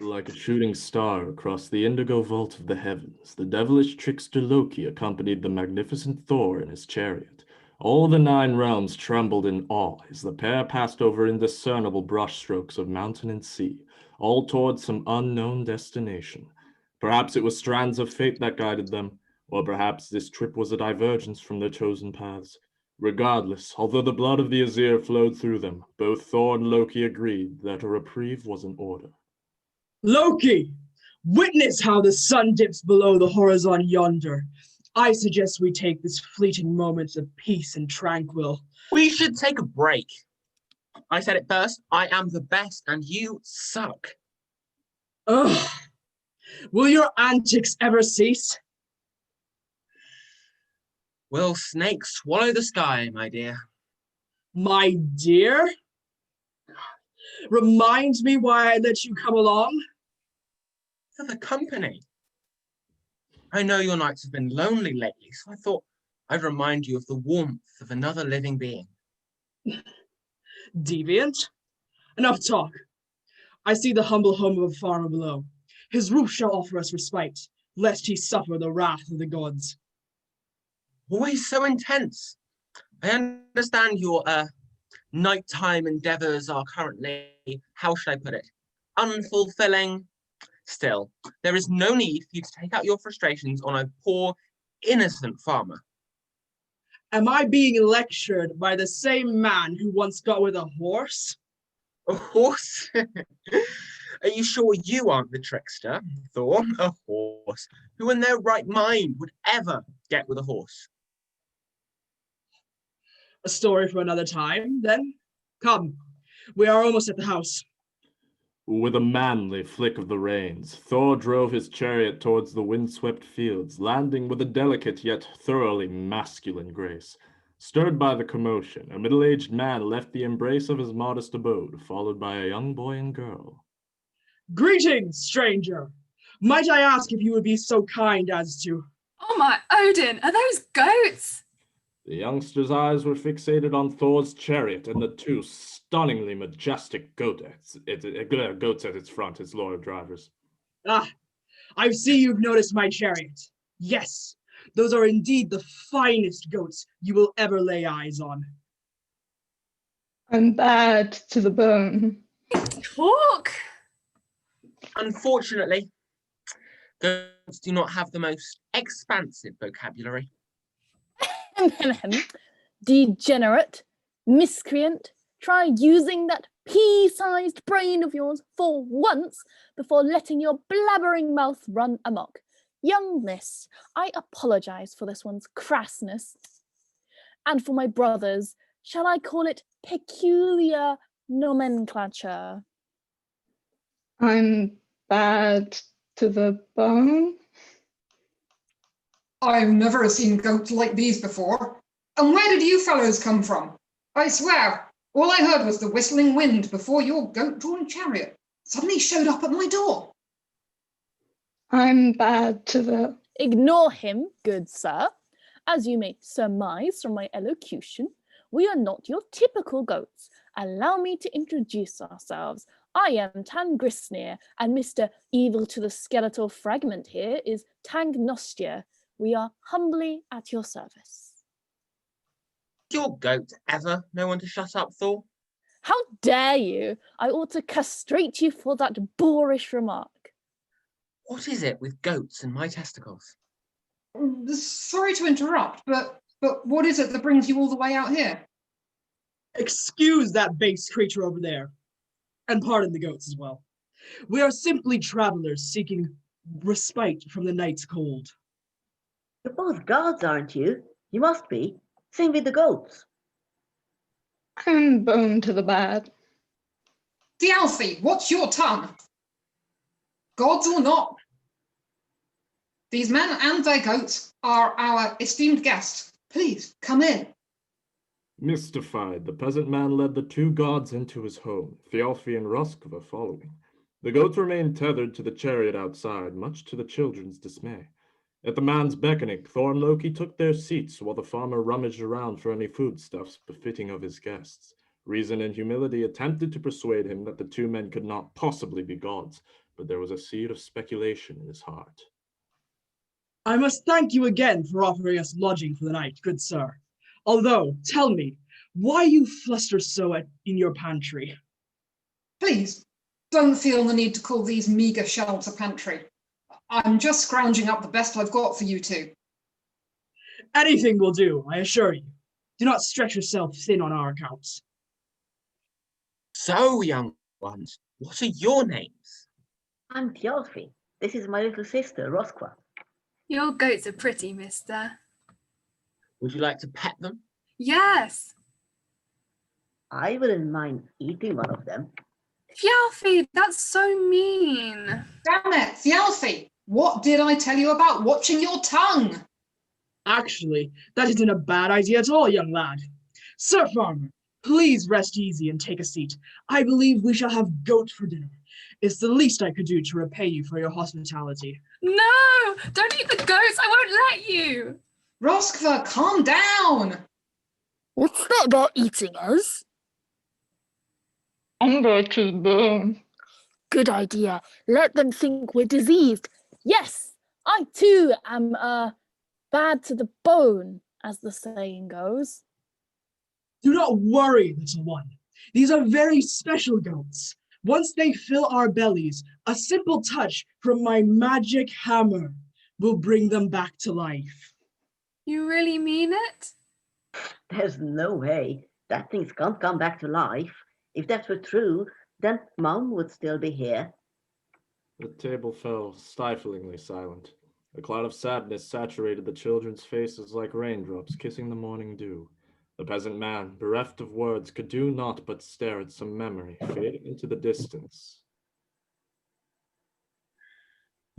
Like a shooting star across the indigo vault of the heavens, the devilish trickster Loki accompanied the magnificent Thor in his chariot. All the 9 realms trembled in awe as the pair passed over indiscernible brushstrokes of mountain and sea, all towards some unknown destination. Perhaps it was strands of fate that guided them, or perhaps this trip was a divergence from their chosen paths. Regardless, although the blood of the Aesir flowed through them, both Thor and Loki agreed that a reprieve was in order. Loki, witness how the sun dips below the horizon yonder. I suggest we take this fleeting moment of peace and tranquil. We should take a break. I said it first, I am the best and you suck. Ugh. Will your antics ever cease? Will snakes swallow the sky, my dear? My dear? Reminds me why I let you come along? For the company. I know your nights have been lonely lately, so I thought I'd remind you of the warmth of another living being. Deviant? Enough talk. I see the humble home of a farmer below. His roof shall offer us respite, lest he suffer the wrath of the gods. Always so intense. I understand your nighttime endeavors are currently, how should I put it, unfulfilling. Still, there is no need for you to take out your frustrations on a poor, innocent farmer. Am I being lectured by the same man who once got with a horse? A horse? Are you sure you aren't the trickster, Thor? A horse? Who in their right mind would ever get with a horse? A story for another time, then. Come, we are almost at the house. With a manly flick of the reins, Thor drove his chariot towards the windswept fields, landing with a delicate yet thoroughly masculine grace. Stirred by the commotion, a middle-aged man left the embrace of his modest abode, followed by a young boy and girl. Greetings, stranger. Might I ask if you would be so kind as to... Oh my Odin, are those goats? The youngster's eyes were fixated on Thor's chariot and the 2 stunningly majestic goats at its front, its loyal drivers. Ah, I see you've noticed my chariot. Yes, those are indeed the finest goats you will ever lay eyes on. I'm bad to the bone. Talk. Unfortunately, goats do not have the most expansive vocabulary. Degenerate, miscreant, try using that pea-sized brain of yours for once before letting your blabbering mouth run amok. Young miss, I apologize for this one's crassness. And for my brothers, shall I call it peculiar nomenclature? I'm bad to the bone. I've never seen goats like these before. And where did you fellows come from? I swear, all I heard was the whistling wind before your goat-drawn chariot suddenly showed up at my door. I'm bad to the... Ignore him, good sir. As you may surmise from my elocution, we are not your typical goats. Allow me to introduce ourselves. I am Tangrisnir, and Mr. Evil to the Skeletal Fragment here is Tangnostia. We are humbly at your service. Your goat ever know when to shut up, Thor? How dare you? I ought to castrate you for that boorish remark. What is it with goats and my testicles? Sorry to interrupt, but what is it that brings you all the way out here? Excuse that base creature over there. And pardon the goats as well. We are simply travelers seeking respite from the night's cold. You're both gods, aren't you? You must be. Sing with the goats. I'm bone to the bad. Dialfie, what's your tongue? Gods or not? These men and their goats are our esteemed guests. Please, come in. Mystified, the peasant man led the 2 gods into his home, Thialfi and Roskva following. The goats remained tethered to the chariot outside, much to the children's dismay. At the man's beckoning, Thor and Loki took their seats while the farmer rummaged around for any foodstuffs befitting of his guests. Reason and humility attempted to persuade him that the 2 men could not possibly be gods, but there was a seed of speculation in his heart. I must thank you again for offering us lodging for the night, good sir. Although, tell me, why you fluster so in your pantry? Please, don't feel the need to call these meagre shelves a pantry. I'm just scrounging up the best I've got for you two. Anything will do, I assure you. Do not stretch yourself thin on our accounts. So, young ones, what are your names? I'm Thialfi. This is my little sister, Rosqua. Your goats are pretty, mister. Would you like to pet them? Yes. I wouldn't mind eating one of them. Fjalfi, that's so mean. Damn it, Thialfi! What did I tell you about watching your tongue? Actually, that isn't a bad idea at all, young lad. Sir Farmer, please rest easy and take a seat. I believe we shall have goat for dinner. It's the least I could do to repay you for your hospitality. No, don't eat the goats. I won't let you. Roskva, calm down! What's that about eating us? I'm going to burn. Good idea. Let them think we're diseased. Yes, I too am bad to the bone, as the saying goes. Do not worry, little one. These are very special goats. Once they fill our bellies, a simple touch from my magic hammer will bring them back to life. You really mean it? There's no way that things can't come back to life. If that were true, then Mom would still be here. The table fell stiflingly silent. A cloud of sadness saturated the children's faces like raindrops kissing the morning dew. The peasant man, bereft of words, could do naught but stare at some memory fading into the distance.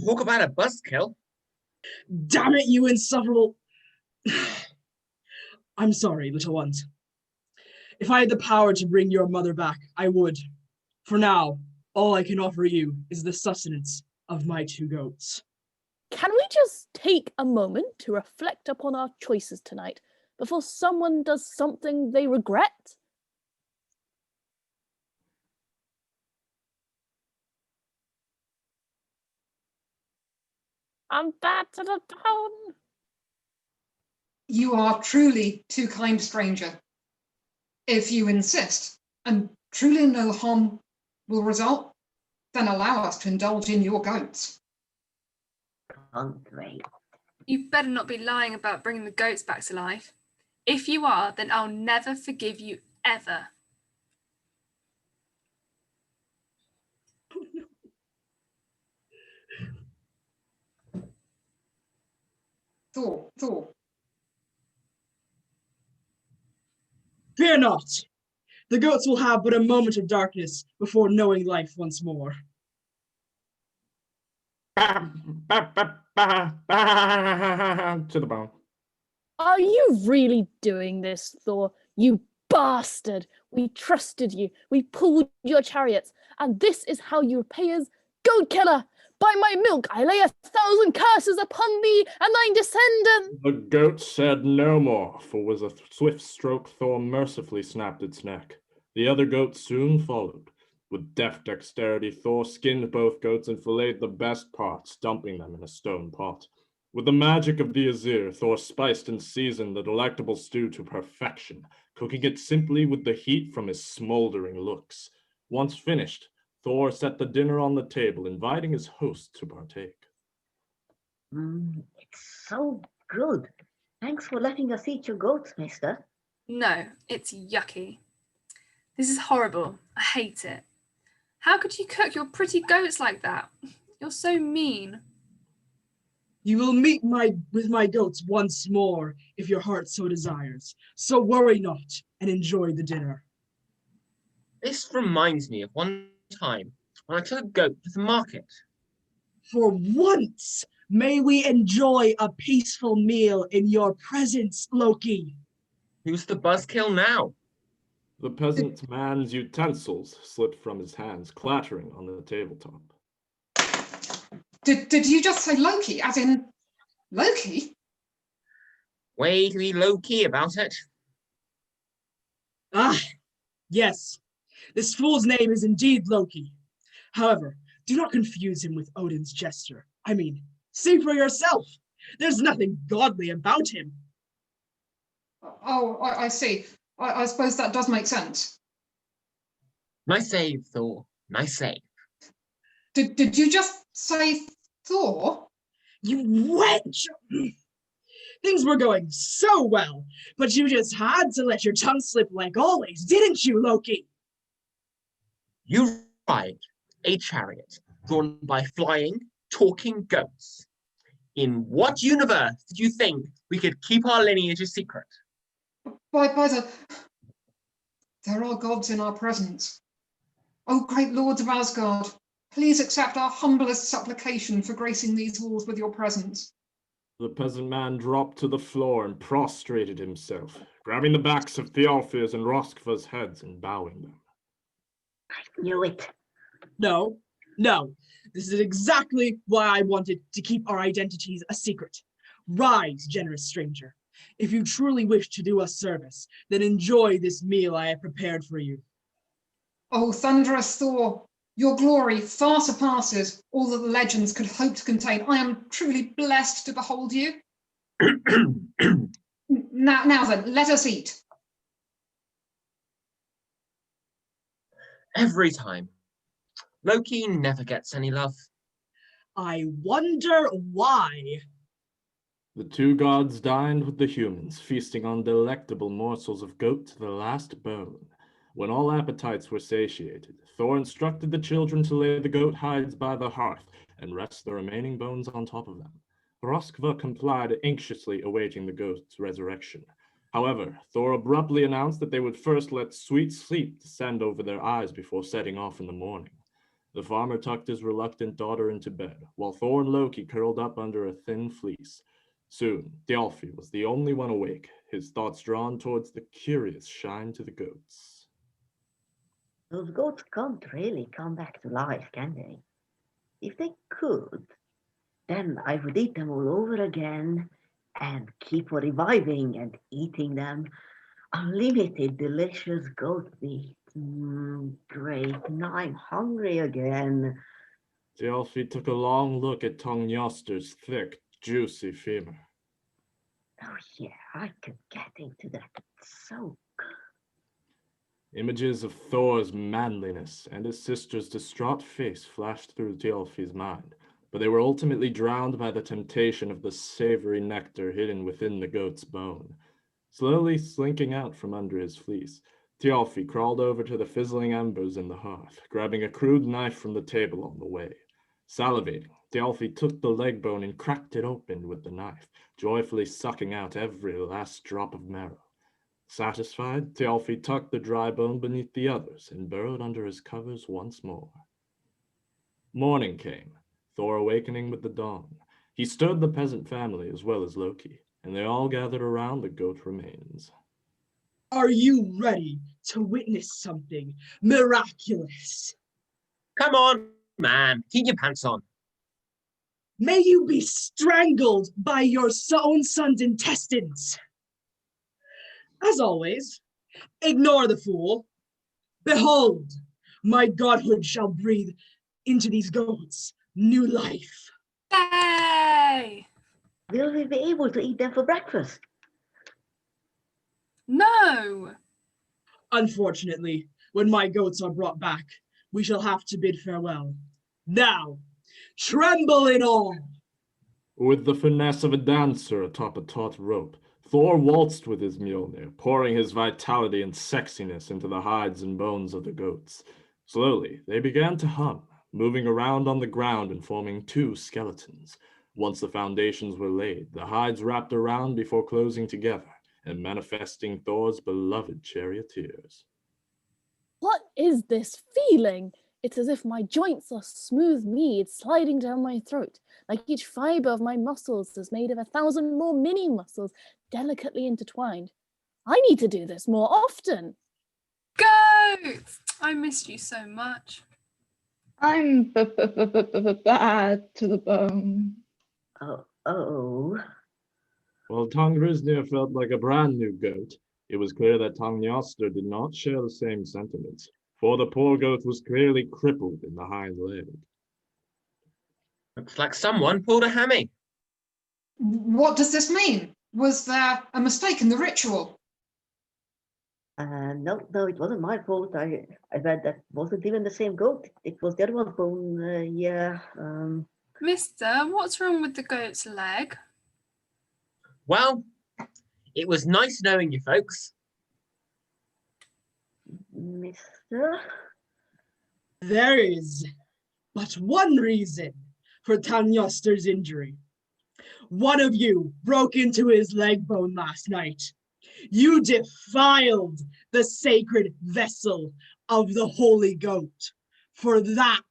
Talk about a buzzkill. Damn it, you insufferable... I'm sorry, little ones. If I had the power to bring your mother back, I would. For now, all I can offer you is the sustenance of my two goats. Can we just take a moment to reflect upon our choices tonight before someone does something they regret? I'm bad to the bone. You are truly too kind, stranger. If you insist, and truly no harm will result, then allow us to indulge in your goats. Can't wait. You better not be lying about bringing the goats back to life. If you are, then I'll never forgive you ever. Thor. Fear not. The goats will have but a moment of darkness before knowing life once more. To the bone. Are you really doing this, Thor? You bastard! We trusted you. We pulled your chariots. And this is how you repay us? Goat killer! By my milk, I lay 1,000 curses upon thee and thine descendants! The goat said no more, for with a swift stroke Thor mercifully snapped its neck. The other goats soon followed. With deft dexterity, Thor skinned both goats and filleted the best parts, dumping them in a stone pot. With the magic of the Azir, Thor spiced and seasoned the delectable stew to perfection, cooking it simply with the heat from his smoldering looks. Once finished, Thor set the dinner on the table, inviting his host to partake. It's so good. Thanks for letting us eat your goats, mister. No, it's yucky. This is horrible. I hate it. How could you cook your pretty goats like that? You're so mean. You will meet with my goats once more if your heart so desires. So worry not and enjoy the dinner. This reminds me of one time when I took a goat to the market. For once, may we enjoy a peaceful meal in your presence, Loki. Who's the buzzkill now? The peasant man's utensils slipped from his hands, clattering on the tabletop. Did you just say Loki, as in Loki? Way to be low-key about it. Ah, yes. This fool's name is indeed Loki. However, Do not confuse him with Odin's jester. I mean, see for yourself. There's nothing godly about him. Oh, I see. I suppose that does make sense. Nice save, Thor. Nice save. Did you just say Thor? You wench! Things were going so well, but you just had to let your tongue slip like always, didn't you, Loki? You ride a chariot drawn by flying, talking goats. In what universe did you think we could keep our lineage a secret? By the... There are gods in our presence. O great lords of Asgard, please accept our humblest supplication for gracing these walls with your presence. The peasant man dropped to the floor and prostrated himself, grabbing the backs of Thialfi's and Roskva's heads and bowing them. I knew it. No. This is exactly why I wanted to keep our identities a secret. Rise, generous stranger. If you truly wish to do us service, then enjoy this meal I have prepared for you. O thunderous Thor, your glory far surpasses all that the legends could hope to contain. I am truly blessed to behold you. Now then, let us eat. Every time. Loki never gets any love. I wonder why. The two gods dined with the humans, feasting on delectable morsels of goat to the last bone. When all appetites were satiated, Thor instructed the children to lay the goat hides by the hearth and rest the remaining bones on top of them. Roskva complied, anxiously awaiting the goat's resurrection. However, Thor abruptly announced that they would first let sweet sleep descend over their eyes before setting off in the morning. The farmer tucked his reluctant daughter into bed, while Thor and Loki curled up under a thin fleece. Soon, Thialfi was the only one awake, his thoughts drawn towards the curious shine to the goats. Those goats can't really come back to life, can they? If they could, then I would eat them all over again and keep reviving and eating them. Unlimited delicious goat meat. Great, now I'm hungry again. Thialfi took a long look at Tongnjoster's thick, juicy femur. Oh yeah, I could get into that. It's so good. Images of Thor's manliness and his sister's distraught face flashed through Thialfi's mind, but they were ultimately drowned by the temptation of the savory nectar hidden within the goat's bone. Slowly slinking out from under his fleece, Thialfi crawled over to the fizzling embers in the hearth, grabbing a crude knife from the table on the way. Salivating, Thialfi took the leg bone and cracked it open with the knife, joyfully sucking out every last drop of marrow. Satisfied, Thialfi tucked the dry bone beneath the others and burrowed under his covers once more. Morning came, Thor awakening with the dawn. He stirred the peasant family as well as Loki, and they all gathered around the goat remains. Are you ready to witness something miraculous? Come on, man. Keep your pants on. May you be strangled by your own son's intestines. As always, ignore the fool. Behold, my godhood shall breathe into these goats new life. Yay! Will we be able to eat them for breakfast? No! Unfortunately, when my goats are brought back, we shall have to bid farewell. Now, tremble in awe! With the finesse of a dancer atop a taut rope, Thor waltzed with his Mjolnir, pouring his vitality and sexiness into the hides and bones of the goats. Slowly, they began to hum, moving around on the ground and forming two skeletons. Once the foundations were laid, the hides wrapped around before closing together and manifesting Thor's beloved charioteers. What is this feeling? It's as if my joints are smooth mead sliding down my throat, like each fiber of my muscles is made of 1,000 more mini muscles delicately intertwined. I need to do this more often. Goats! I missed you so much. I'm bad to the bone. Oh. While Tonggrisnir felt like a brand new goat, it was clear that Tongnjoster did not share the same sentiments, for the poor goat was clearly crippled in the hind leg. Looks like someone pulled a hammy. What does this mean? Was there a mistake in the ritual? No, it wasn't my fault. I read that wasn't even the same goat. It was the other one's bone. Yeah. Mister, what's wrong with the goat's leg? Well, it was nice knowing you folks. Mister? There is but one reason for Tanyoster's injury. One of you broke into his leg bone last night. You defiled the sacred vessel of the holy goat. For that,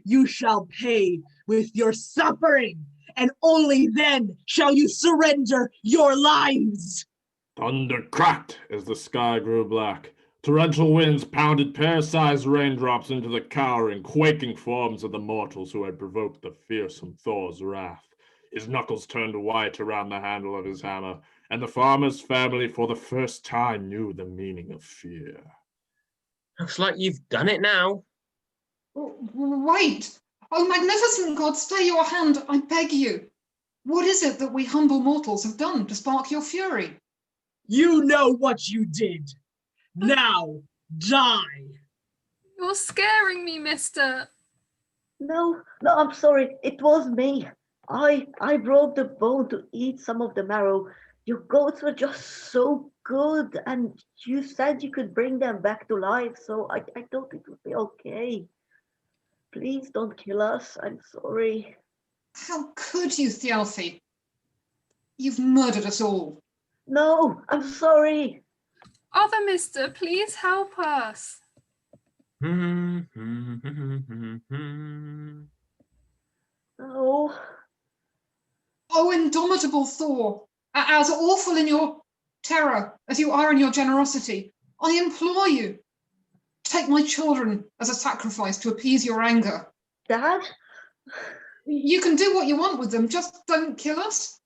you shall pay with your suffering, and only then shall you surrender your lives. Thunder cracked as the sky grew black. Torrential winds pounded pear-sized raindrops into the cowering, quaking forms of the mortals who had provoked the fearsome Thor's wrath. His knuckles turned white around the handle of his hammer, and the farmer's family for the first time knew the meaning of fear. Looks like you've done it now. Wait! Oh, magnificent God, stay your hand, I beg you. What is it that we humble mortals have done to spark your fury? You know what you did. Now, die. You're scaring me, mister. No, I'm sorry. It was me. I broke the bone to eat some of the marrow. Your goats were just so good, and you said you could bring them back to life, so I thought it would be okay. Please don't kill us. I'm sorry. How could you, Thialfi? You've murdered us all. No, I'm sorry. Other mister, please help us. No. Oh, indomitable Thor, as awful in your terror as you are in your generosity, I implore you, take my children as a sacrifice to appease your anger. Dad? You can do what you want with them, just don't kill us.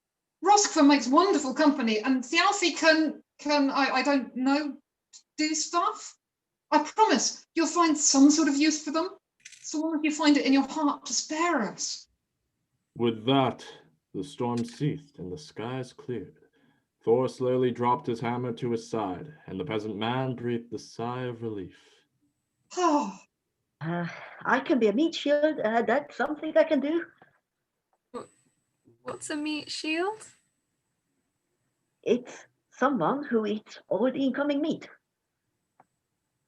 Roskva makes wonderful company, and Thialfi can I don't know, do stuff. I promise you'll find some sort of use for them, so long as you find it in your heart to spare us. With that, the storm ceased and the skies cleared. Thor slowly dropped his hammer to his side, and the peasant man breathed a sigh of relief. Oh, I can be a meat shield. That's something I can do. What's a meat shield? It's someone who eats all the incoming meat.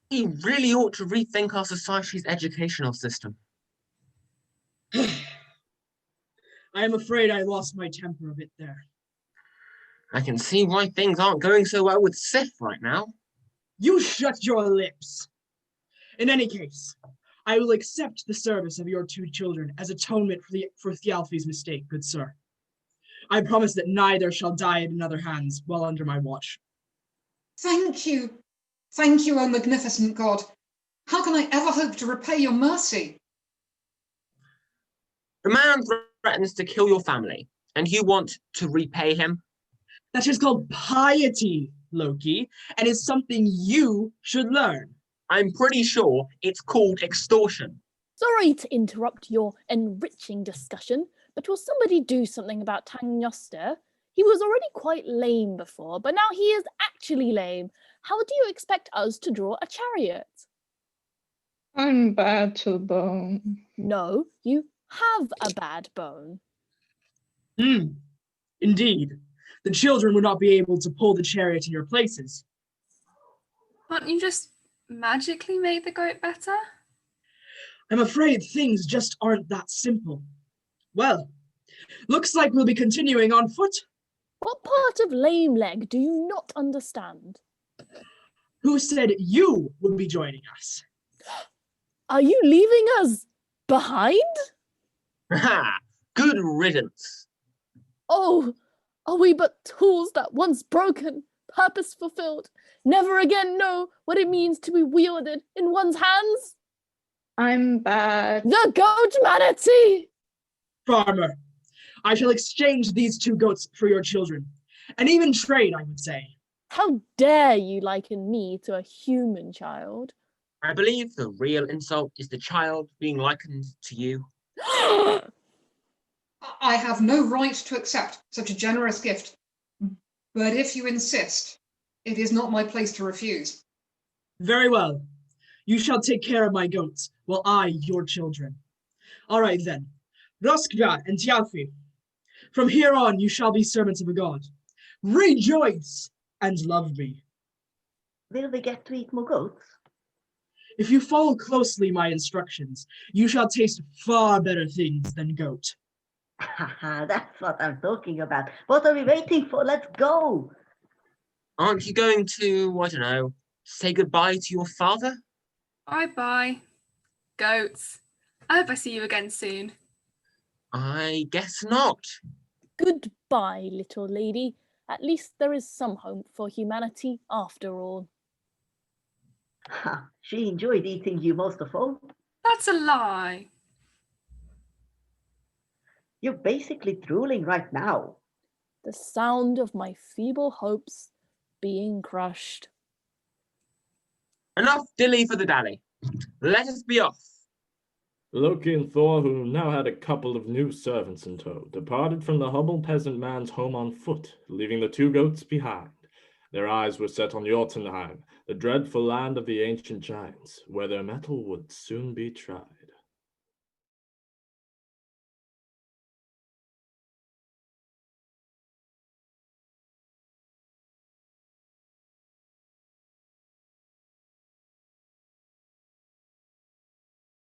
We really ought to rethink our society's educational system. I am afraid I lost my temper a bit there. I can see why things aren't going so well with Sif right now. You shut your lips. In any case, I will accept the service of your two children as atonement for Thialfi's mistake, good sir. I promise that neither shall die in another hands while under my watch. thank you. Thank you, O magnificent God. How can I ever hope to repay your mercy? The man threatens to kill your family, and you want to repay him? That is called piety, Loki, and is something you should learn. I'm pretty sure it's called extortion. Sorry to interrupt your enriching discussion, but will somebody do something about Tanyoster? He was already quite lame before, but now he is actually lame. How do you expect us to draw a chariot? I'm bad to the bone. No, you have a bad bone. Indeed. The children would not be able to pull the chariot in your places. Can't you just magically make the goat better? I'm afraid things just aren't that simple. Well, looks like we'll be continuing on foot. What part of lame leg do you not understand? Who said you would be joining us? Are you leaving us behind? Ha! Good riddance. Oh, are we but tools that once broken, purpose fulfilled, never again know what it means to be wielded in one's hands? I'm bad. The goat manatee! Farmer, I shall exchange these two goats for your children, and even trade, I would say. How dare you liken me to a human child? I believe the real insult is the child being likened to you. I have no right to accept such a generous gift. But if you insist, it is not my place to refuse. Very well. You shall take care of my goats, while I your children. All right then. Roskva and Tiafi, from here on you shall be servants of a god. Rejoice and love me. Will we get to eat more goats? If you follow closely my instructions, you shall taste far better things than goat. Haha, that's what I'm talking about. What are we waiting for? Let's go. Aren't you going to, I don't know, say goodbye to your father? Bye-bye, goats. I hope I see you again soon. I guess not. Goodbye, little lady. At least there is some hope for humanity after all. Ha, she enjoyed eating you most of all. That's a lie. You're basically drooling right now. The sound of my feeble hopes being crushed. Enough dilly for the dally. Let us be off. Loki and Thor, who now had a couple of new servants in tow, departed from the humble peasant man's home on foot, leaving the two goats behind. Their eyes were set on Jotunheim, the dreadful land of the ancient giants, where their mettle would soon be tried.